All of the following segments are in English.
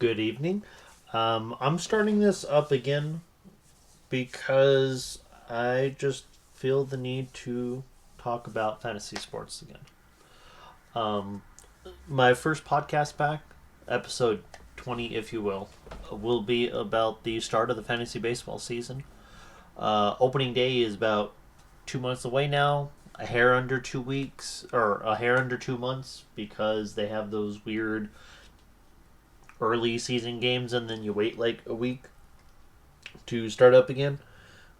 Good evening. I'm starting this up again because I just feel the need to talk about fantasy sports again. Um, my first podcast back, episode 20, if you will be about the start of the fantasy baseball season. Opening day is about 2 months away now. A hair under 2 weeks, or a hair under 2 months, because they have those weird early season games and then you wait like a week to start up again.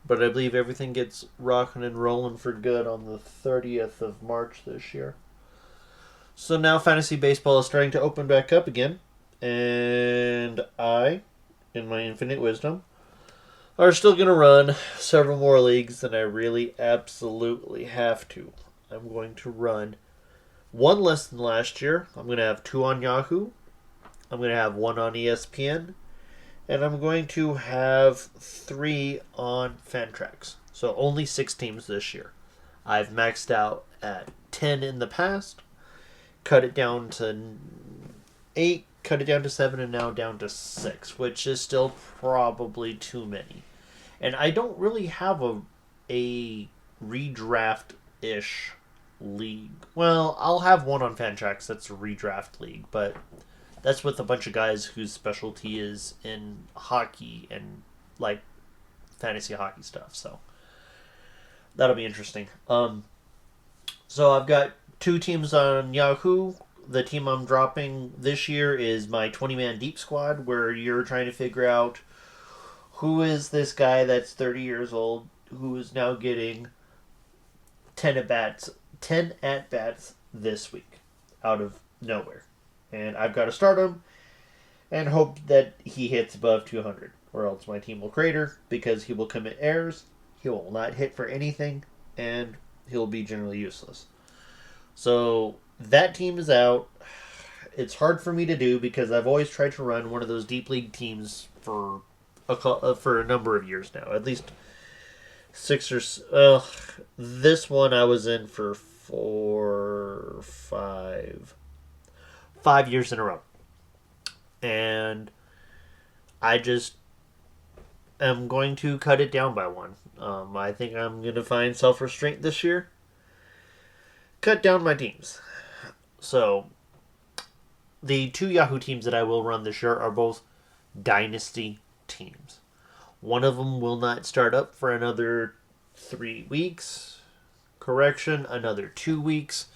But I believe everything gets rocking and rolling for good on the 30th of March this year. So now fantasy baseball is starting to open back up again. And I, in my infinite wisdom, are still going to run several more leagues than I really absolutely have to. I'm going to run one less than last year. I'm going to have two on Yahoo. I'm going to have one on ESPN. And I'm going to have three on Fantrax. So only 6 teams this year. I've maxed out at 10 in the past, cut it down to 8, cut it down to 7, and now down to 6, which is still probably too many. And I don't really have a redraft-ish league. Well, I'll have one on Fantrax that's a redraft league, but that's with a bunch of guys whose specialty is in hockey and like fantasy hockey stuff. So that'll be interesting. So I've got 2 teams on Yahoo. The team I'm dropping this year is my 20-man deep squad, where you're trying to figure out who is this guy that's 30 years old who is now getting 10 at bats this week out of nowhere. And I've got to start him and hope that he hits above 200, or else my team will crater because he will commit errors, he will not hit for anything, and he'll be generally useless. So that team is out. It's hard for me to do because I've always tried to run one of those deep league teams for a number of years now, at least 6 or this one I was in for 5 years in a row. And I just am going to cut it down by one. I think I'm going to find self-restraint this year. Cut down my teams. So, the 2 Yahoo teams that I will run this year are both dynasty teams. One of them will not start up for another 3 weeks. Correction, another 2 weeks.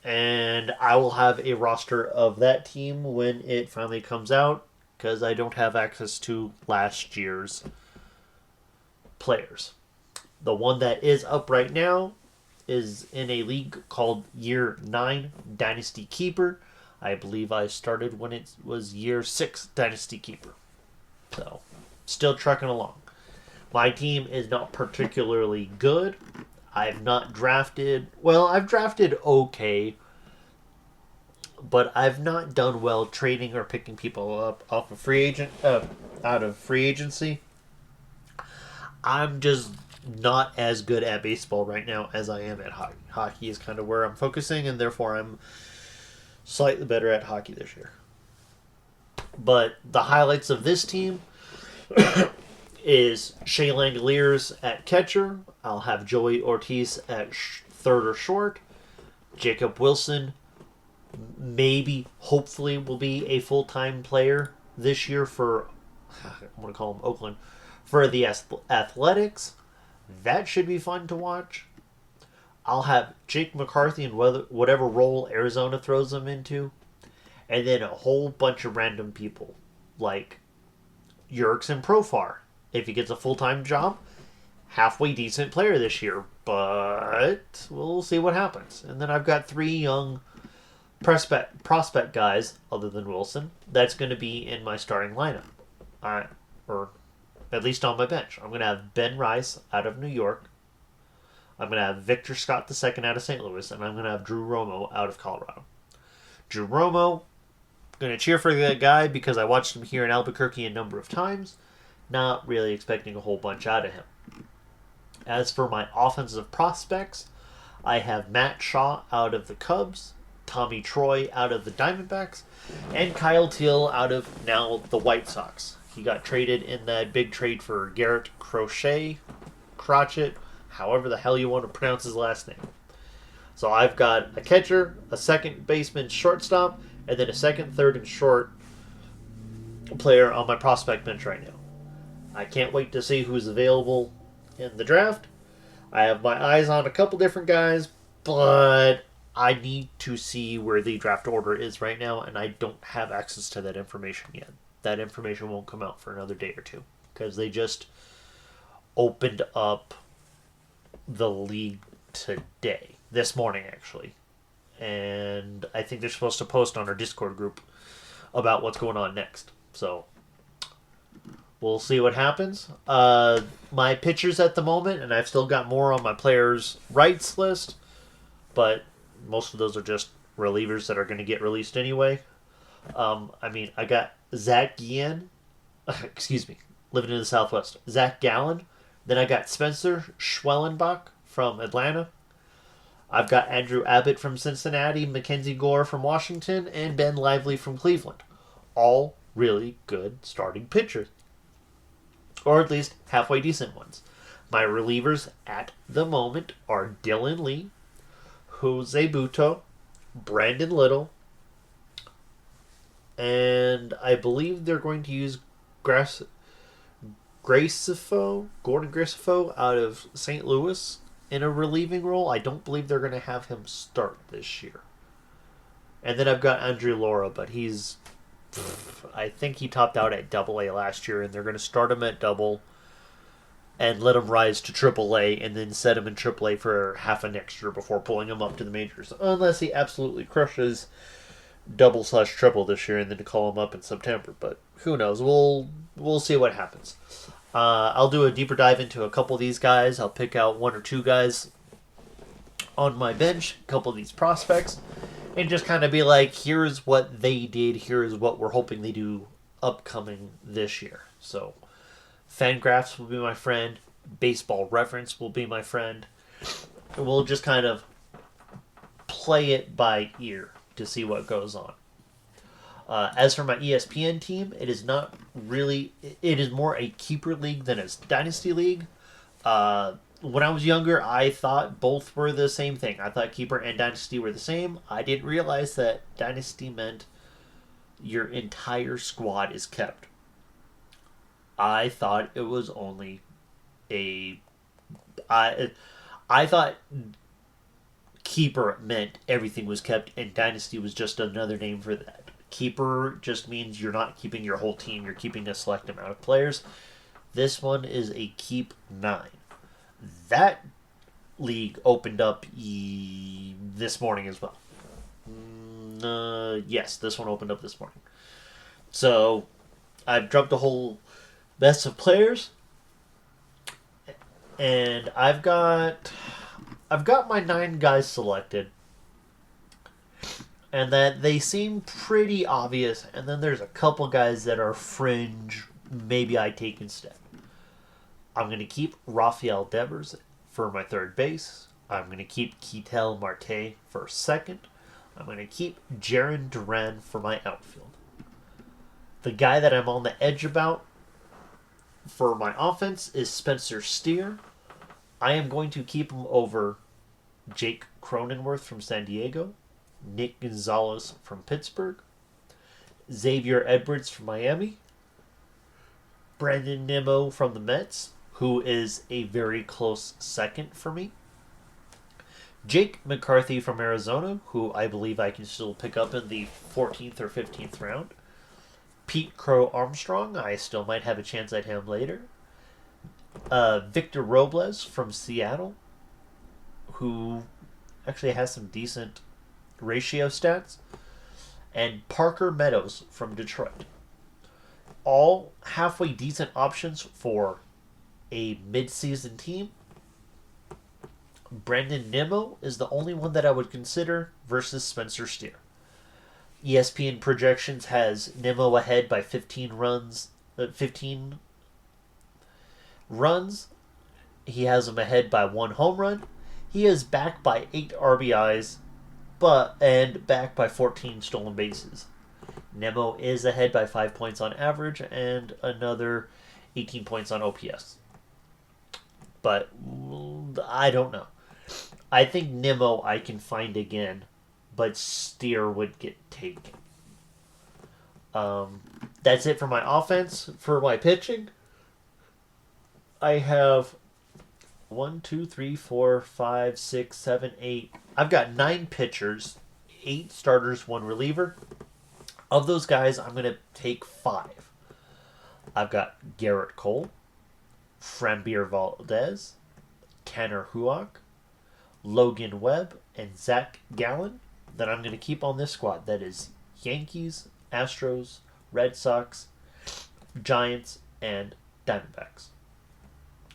And I will have a roster of that team when it finally comes out, because I don't have access to last year's players. The one that is up right now is in a league called Year 9 Dynasty Keeper. I believe I started when it was Year 6 Dynasty Keeper. So, still trucking along. My team is not particularly good. I've drafted okay, but I've not done well trading or picking people up off of out of free agency. I'm just not as good at baseball right now as I am at hockey. Hockey is kind of where I'm focusing, and therefore I'm slightly better at hockey this year. But the highlights of this team is Shea Langoliers at catcher. I'll have Joey Ortiz at third or short. Jacob Wilson hopefully will be a full-time player this year for, I'm going to call him Oakland, for the Athletics. That should be fun to watch. I'll have Jake McCarthy in whatever role Arizona throws him into. And then a whole bunch of random people, like Yerkes Profar. If he gets a full-time job, halfway decent player this year, but we'll see what happens. And then I've got 3 young prospect guys, other than Wilson, that's going to be in my starting lineup. Or at least on my bench. I'm going to have Ben Rice out of New York. I'm going to have Victor Scott II out of St. Louis. And I'm going to have Drew Romo out of Colorado. Drew Romo, going to cheer for that guy because I watched him here in Albuquerque a number of times. Not really expecting a whole bunch out of him. As for my offensive prospects, I have Matt Shaw out of the Cubs, Tommy Troy out of the Diamondbacks, and Kyle Teal out of now the White Sox. He got traded in that big trade for Garrett Crochet, however the hell you want to pronounce his last name. So I've got a catcher, a second baseman, shortstop, and then a second, third, and short player on my prospect bench right now. I can't wait to see who's available in the draft. I have my eyes on a couple different guys, but I need to see where the draft order is right now, and I don't have access to that information yet. That information won't come out for another day or two because they just opened up the league today, this morning actually, and I think they're supposed to post on our Discord group about what's going on next. So we'll see what happens. My pitchers at the moment, and I've still got more on my players' rights list, but most of those are just relievers that are going to get released anyway. I got Zach Guillen, living in the Southwest. Zach Gallen. Then I got Spencer Schwellenbach from Atlanta. I've got Andrew Abbott from Cincinnati, Mackenzie Gore from Washington, and Ben Lively from Cleveland. All really good starting pitchers. Or at least halfway decent ones. My relievers at the moment are Dylan Lee, Jose Butto, Brandon Little, and I believe they're going to use Gordon Gracefo out of St. Louis in a relieving role. I don't believe they're going to have him start this year. And then I've got Andrew Laura, but I think he topped out at Double-A last year, and they're going to start him at Double and let him rise to Triple-A, and then set him in Triple-A for half a next year before pulling him up to the majors, unless he absolutely crushes Double/Triple this year, and then to call him up in September. But who knows? We'll see what happens. I'll do a deeper dive into a couple of these guys. I'll pick out one or two guys on my bench, a couple of these prospects, and just kind of be like, here's what they did, here's what we're hoping they do upcoming this year. So Fangraphs will be my friend, Baseball Reference will be my friend. We'll just kind of play it by ear to see what goes on. As for my ESPN team, it is not really... It is more a keeper league than a dynasty league. When I was younger, I thought both were the same thing. I thought keeper and dynasty were the same. I didn't realize that dynasty meant your entire squad is kept. I thought it was only I thought keeper meant everything was kept, and dynasty was just another name for that. Keeper just means you're not keeping your whole team, you're keeping a select amount of players. This one is a keep 9. That league opened up this morning as well. Yes, this one opened up this morning. So I've dropped a whole best of players, and I've got my 9 guys selected, and that they seem pretty obvious, and then there's a couple guys that are fringe, maybe I take instead. I'm going to keep Rafael Devers for my third base. I'm going to keep Ketel Marte for second. I'm going to keep Jarren Duran for my outfield. The guy that I'm on the edge about for my offense is Spencer Steer. I am going to keep him over Jake Cronenworth from San Diego, Nick Gonzalez from Pittsburgh, Xavier Edwards from Miami, Brandon Nimmo from the Mets, who is a very close second for me, Jake McCarthy from Arizona, who I believe I can still pick up in the 14th or 15th round, Pete Crow Armstrong, I still might have a chance at him later, Victor Robles from Seattle, who actually has some decent ratio stats, and Parker Meadows from Detroit. All halfway decent options for a mid-season team. Brandon Nimmo is the only one that I would consider versus Spencer Steer. ESPN projections has Nimmo ahead by 15 runs. He has him ahead by 1 home run. He is back by 8 RBIs and backed by 14 stolen bases. Nemo is ahead by 5 points on average and another 18 points on OPS. But I don't know. I think Nemo I can find again, but Steer would get taken. That's it for my offense. For my pitching, I have 1, 2, 3, 4, 5, 6, 7, 8. I've got 9 pitchers, 8 starters, 1 reliever. Of those guys, I'm going to take 5. I've got Garrett Cole, Framber Valdez, Tanner Huock, Logan Webb, and Zach Gallen that I'm going to keep on this squad. That is Yankees, Astros, Red Sox, Giants, and Diamondbacks.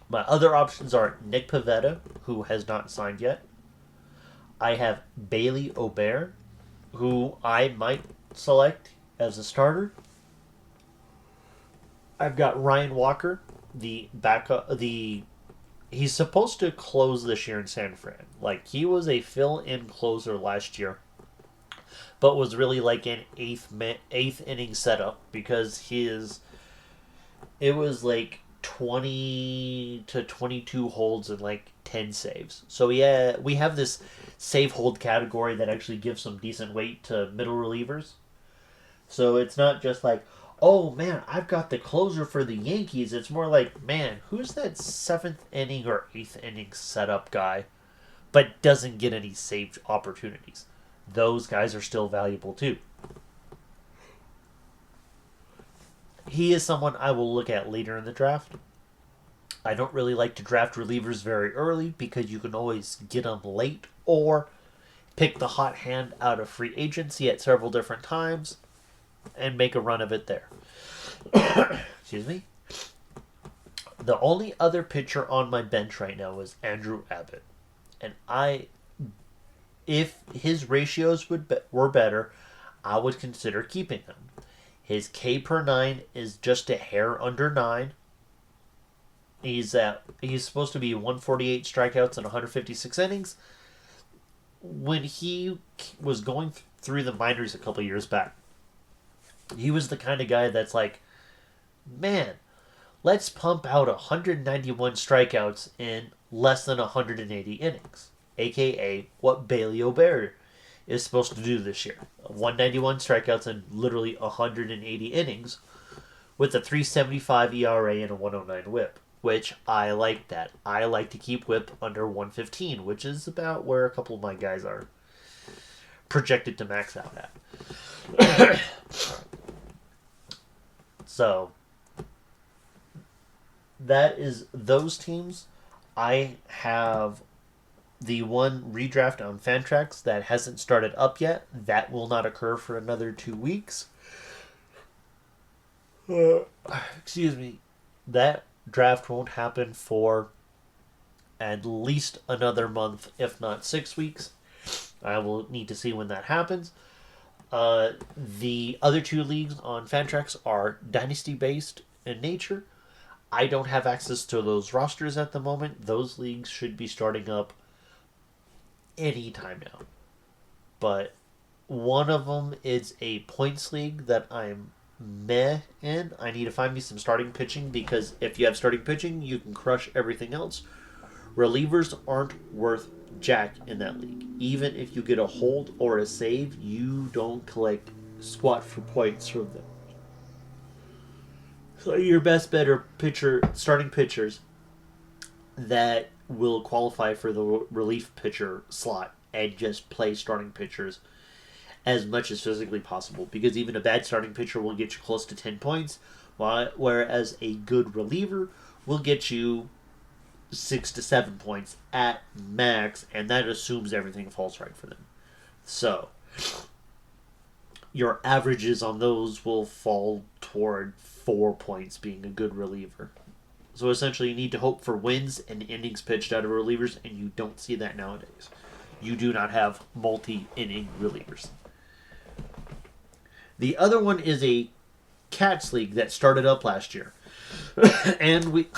My other options are Nick Pivetta, who has not signed yet. I have Bailey Ober, who I might select as a starter. I've got Ryan Walker, the backup. He's supposed to close this year in San Fran. Like, he was a fill-in closer last year, but was really like an eighth inning setup because it was like 20 to 22 holds and like 10 saves. So yeah, we have this save hold category that actually gives some decent weight to middle relievers. So it's not just like, oh man, I've got the closer for the Yankees. It's more like, man, who's that 7th inning or 8th inning setup guy but doesn't get any save opportunities? Those guys are still valuable too. He is someone I will look at later in the draft. I don't really like to draft relievers very early because you can always get them late or pick the hot hand out of free agency at several different times and make a run of it there. Excuse me. The only other pitcher on my bench right now is Andrew Abbott. And if his ratios were better, I would consider keeping him. His K per 9 is just a hair under 9. He's supposed to be 148 strikeouts and 156 innings. When he was going through the minors a couple years back, he was the kind of guy that's like, man, let's pump out 191 strikeouts in less than 180 innings, aka what Bailey Ober is supposed to do this year. 191 strikeouts in literally 180 innings with a 3.75 ERA and a 109 whip, which I like that. I like to keep whip under 115, which is about where a couple of my guys are projected to max out at. So that is those teams. I have the one redraft on Fantrax that hasn't started up yet. That will not occur for another 2 weeks. Excuse me. That draft won't happen for at least another month, if not 6 weeks. I will need to see when that happens. The other 2 leagues on Fantrax are dynasty-based in nature. I don't have access to those rosters at the moment. Those leagues should be starting up any time now. But one of them is a points league that I'm meh in. I need to find me some starting pitching because if you have starting pitching, you can crush everything else. Relievers aren't worth jack in that league. Even if you get a hold or a save, you don't collect squat for points from them. So your best bet are starting pitchers that will qualify for the relief pitcher slot and just play starting pitchers as much as physically possible, because even a bad starting pitcher will get you close to 10 points, whereas a good reliever will get you 6 to 7 points at max, and that assumes everything falls right for them. So your averages on those will fall toward 4 points being a good reliever. So essentially you need to hope for wins and innings pitched out of relievers, and you don't see that nowadays. You do not have multi-inning relievers. The other one is a Cats League that started up last year. And we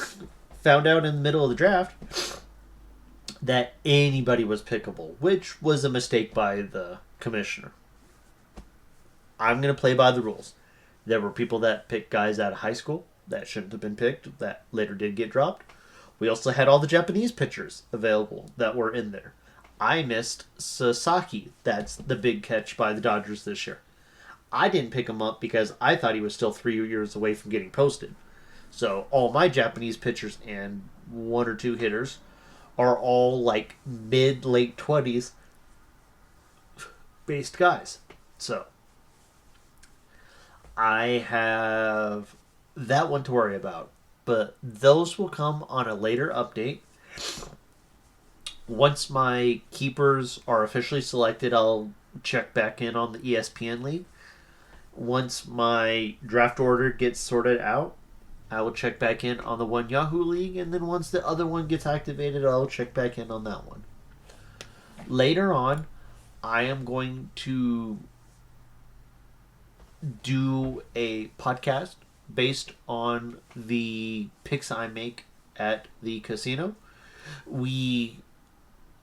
found out in the middle of the draft that anybody was pickable, which was a mistake by the commissioner. I'm going to play by the rules. There were people that picked guys out of high school that shouldn't have been picked, that later did get dropped. We also had all the Japanese pitchers available that were in there. I missed Sasaki. That's the big catch by the Dodgers this year. I didn't pick him up because I thought he was still 3 years away from getting posted. So all my Japanese pitchers and one or two hitters are all like mid late 20s based guys. So I have that one to worry about. But those will come on a later update. Once my keepers are officially selected, I'll check back in on the ESPN league. Once my draft order gets sorted out, I will check back in on the one Yahoo league, and then once the other one gets activated, I'll check back in on that one. Later on, I am going to do a podcast based on the picks I make at the casino. We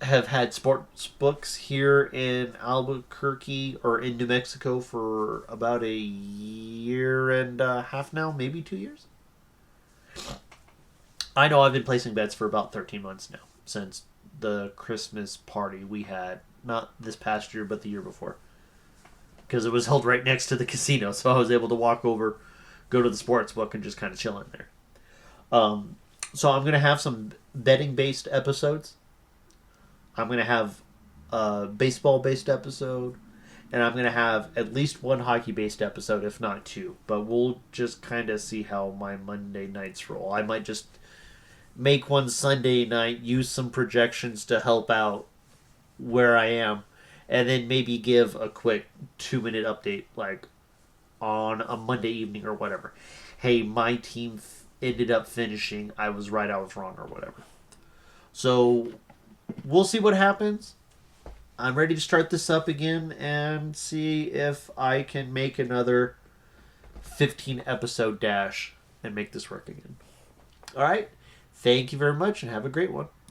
have had sports books here in Albuquerque or in New Mexico for about a year and a half now, maybe 2 years. I know I've been placing bets for about 13 months now, since the Christmas party we had, not this past year, but the year before. Because it was held right next to the casino, so I was able to walk over, go to the sports book, and just kind of chill in there. So I'm going to have some betting-based episodes. I'm going to have a baseball-based episode, and I'm going to have at least one hockey-based episode, if not two. But we'll just kind of see how my Monday nights roll. I might just make one Sunday night, use some projections to help out where I am, and then maybe give a quick 2-minute update, like on a Monday evening or whatever. Hey, my team ended up finishing. I was right, I was wrong, or whatever. So we'll see what happens. I'm ready to start this up again and see if I can make another 15 episode dash and make this work again. All right. Thank you very much and have a great one.